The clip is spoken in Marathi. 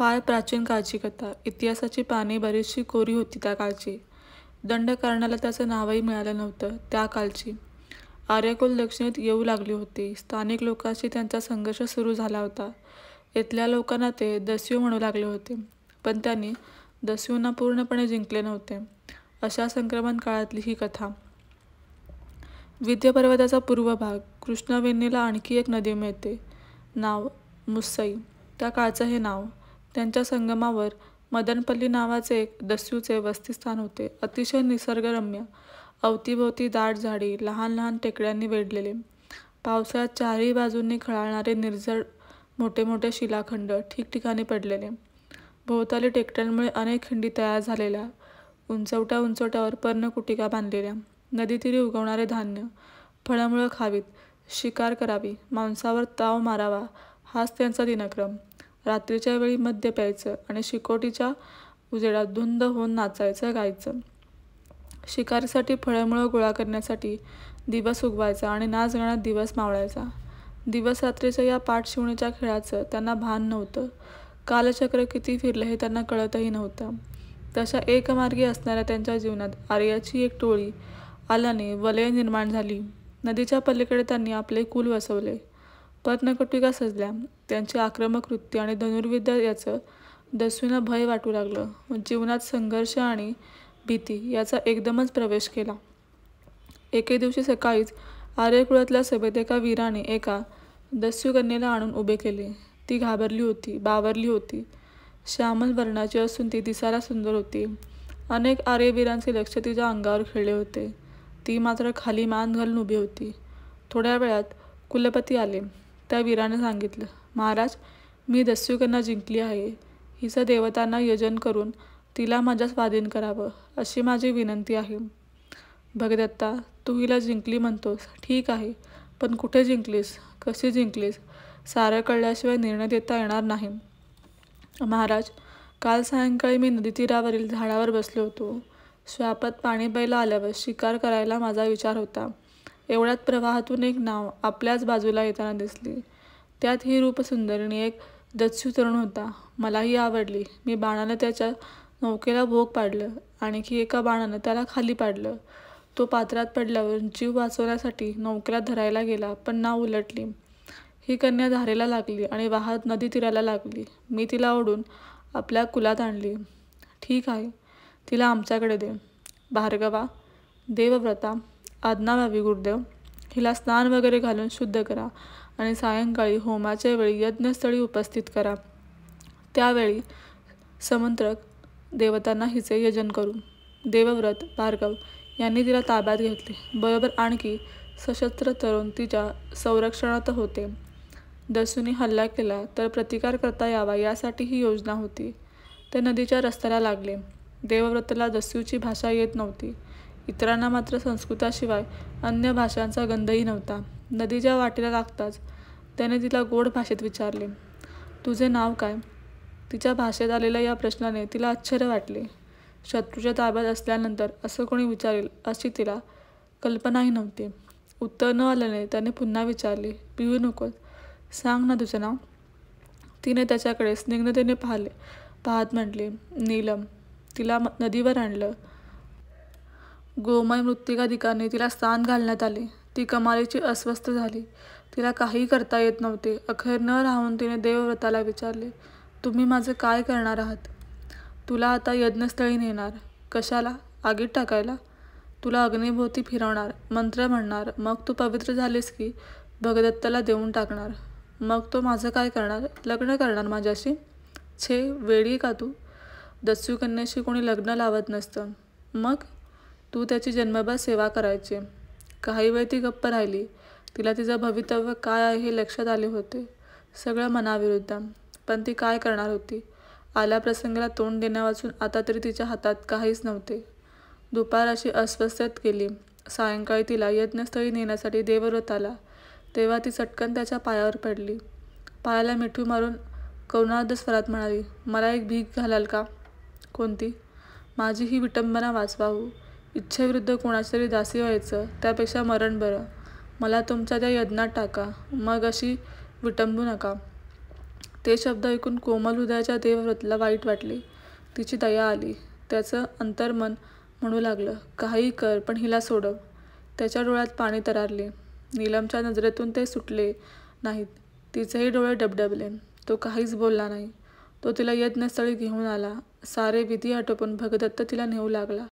फार प्राचीन काळची कथा. इतिहासाची पाने बरीचशी कोरी होती त्या काळची. दंडकारण्याला त्याचं नावही मिळालं नव्हतं त्या कालची. आर्यकुल दक्षिणेत येऊ लागली होती. स्थानिक लोकांशी त्यांचा संघर्ष सुरू झाला होता. इथल्या लोकांना ते दस्यू म्हणू लागले होते, पण त्यांनी दस्यूंना पूर्णपणे जिंकले नव्हते. अशा संक्रमण काळातली ही कथा. विंध्य पर्वताचा पूर्व भाग. कृष्णवेणीला आणखी एक नदी मिळते, नाव मुसई. त्या काळचं हे नाव. त्यांच्या संगमावर मदनपल्ली नावाचे एक दस्यूचे वसतिस्थान होते. अतिशय निसर्गरम्य. अवतीभोवती दाट झाडी, लहान लहान टेकड्यांनी वेढलेले. पावसाळ्यात चारही बाजूंनी खळाळणारे निर्जळ मोठे मोठे शिलाखंड ठिकठिकाणी पडलेले. भोवताली टेकड्यांमुळे अनेक खिंडी तयार झालेल्या. उंचवट्या उंचवट्यावर पर्णकुटिका बांधलेल्या. नदीतीरी उगवणारे धान्य, फळमुळं खावीत, शिकार करावी, मांसावर ताव मारावा हाच त्यांचा दिनक्रम. रात्रीच्या वेळी मद्य प्यायचं आणि शिकोटीच्या उजेडात धुंद होऊन नाचायचं, गायचं. शिकारीसाठी फळमुळं गोळा करण्यासाठी दिवस उगवायचा आणि नाचगाण्यात दिवस मावळायचा. दिवस रात्रीच्या या पाठशिवणीच्या खेळाचं त्यांना भान नव्हतं. कालचक्र किती फिरलं हे त्यांना कळतही नव्हतं. तशा एकमार्गी असणाऱ्या त्यांच्या जीवनात आर्याची एक टोळी आल्याने वलय निर्माण झाली. नदीच्या पलीकडे त्यांनी आपले कुल वसवले. पर्णकुटिका सजल्या. त्यांची आक्रमक वृत्ती आणि धनुर्विद्या याचं दस्यूंना भय वाटू लागलं. जीवनात संघर्ष आणि भीती याचा एकदमच प्रवेश केला. एके दिवशी सकाळीच आर्यकुळातल्या सभेत एका वीराने एका दस्यूकन्येला आणून उभे केले. ती घाबरली होती, बावरली होती. श्यामल वर्णाची असून ती दिसायला सुंदर होती. अनेक आर्यवीरांचे लक्ष तिच्या अंगावर खेळले होते. ती मात्र खाली मान घालून उभी होती. थोड्या वेळात कुलपती आले. त्या वीराने सांगितलं, महाराज, मी दस्यूकन्या जिंकली आहे. हिचं देवतांना यजन करून तिला माझ्या स्वाधीन करावं अशी माझी विनंती आहे. भगदत्ता, तू हिला जिंकली म्हणतोस, ठीक आहे, पण कुठे जिंकलीस, कशी जिंकलीस, सारं कळल्याशिवाय निर्णय देता येणार नाही. महाराज, काल सायंकाळी मी नदीतीरावरील झाडावर बसलो होतो. श्वापात पाणी प्यायला आल्यावर शिकार करायला माझा विचार होता. एवढ्यात प्रवाहातून एक नाव आपल्याच बाजूला येताना दिसली. त्यात ही रूपसुंदरीने एक दस्यू तरुण होता. मलाही आवडली. मी बाणानं त्याच्या नौकेला भोग पाडलं. आणखी एका बाणानं त्याला खाली पाडलं. तो पात्रात पडल्यावर जीव वाचवण्यासाठी नौकेला धरायला गेला, पण नाव उलटली. ही कन्या धारेला लागली आणि वाहत नदी तीराला लागली. मी तिला ओढून आपल्या कुलात आणली. ठीक आहे, तिला आमच्याकडे दे. भार्गवा, देवव्रता, आज्ञा व्हावी गुरुदेव. हिला स्नान वगैरे घालून शुद्ध करा आणि सायंकाळी होमाच्या वेळी यज्ञस्थळी उपस्थित करा. त्यावेळी समंत्रक देवतांना हिचे यजन करू. देवव्रत, भार्गव यांनी तिला ताब्यात घेतले. बरोबर आणखी सशस्त्र तरुण तिच्या संरक्षणात होते. दस्यूंनी हल्ला केला तर प्रतिकार करता यावा यासाठी ही योजना होती. ते नदीच्या रस्त्याला लागले. देवव्रताला दस्यूची भाषा येत नव्हती. इतरांना मात्र संस्कृताशिवाय अन्य भाषांचा गंधही नव्हता. नदीच्या वाटेला लागताच त्याने तिला गोड भाषेत विचारले, तुझे नाव काय? तिच्या भाषेत आलेल्या या प्रश्नाने तिला आश्चर्य वाटले. शत्रूच्या ताब्यात असल्यानंतर असं कोणी विचारेल अशी तिला कल्पनाही नव्हती. उत्तर न आल्याने त्याने पुन्हा विचारले, पिऊ नकोस, सांग ना तुझं नाव. तिने त्याच्याकडे स्निग्धतेने पाहत म्हटले, नीलम. तिला नदीवर आणलं. गोमय मृत्तिकाधिकाने तिला स्नान घालण्यात आले. ती कमालीची अस्वस्थ झाली. तिला काही करता येत नव्हते. अखेर न राहून तिने देवव्रताला विचारले, तुम्ही माझं काय करणार आहात? तुला आता यज्ञस्थळी नेणार. कशाला? आगीत टाकायला? तुला अग्निभोवती फिरवणार, मंत्र म्हणणार, मग तू पवित्र झालीस की भगदत्ताला देऊन टाकणार. मग तो माझं काय करणार? लग्न करणार माझ्याशी? छे, वेडी का तू? दस्यूकन्येशी कोणी लग्न लावत नसतं. मग तू त्याची जन्मभर सेवा करायची. काही वेळ ती गप्प राहिली. तिला तिचं भवितव्य काय आहे हे लक्षात आले होते. सगळं मनाविरुद्ध. पण ती काय करणार होती? आल्या प्रसंगाला तोंड देण्यावाचून आता तरी तिच्या हातात काहीच नव्हते. दुपार अशी अस्वस्थतेत गेली. सायंकाळी तिला यज्ञस्थळी नेण्यासाठी देवव्रत आला. तेव्हा ती चटकन त्याच्या पायावर पडली. पायाला मिठू मारून करुणार्द्र स्वरात म्हणाली, मला एक भीक घालाल का? कोणती? माझी ही विटंबना वाचवा हो. इच्छेविरुद्ध कोणाची तरी दासी व्हायचं त्यापेक्षा मरण बरं. मला तुमच्या त्या यज्ञात टाका. मग अशी विटंबू नका. ते शब्द ऐकून कोमल हृदयाच्या देवव्रतला वाईट वाटले. तिची दया आली. त्याचं अंतर्मन म्हणू लागलं, काहीही कर पण हिला सोडव. त्याच्या डोळ्यात पाणी तरळले. नीलमच्या नजरेतून ते सुटले नाहीत. तिचेही डोळे डबडबले. तो काहीच बोलला नाही. तो तिला यज्ञस्थळी घेऊन आला. सारे विधी आटोपून भगदत्त तिला नेऊ लागला.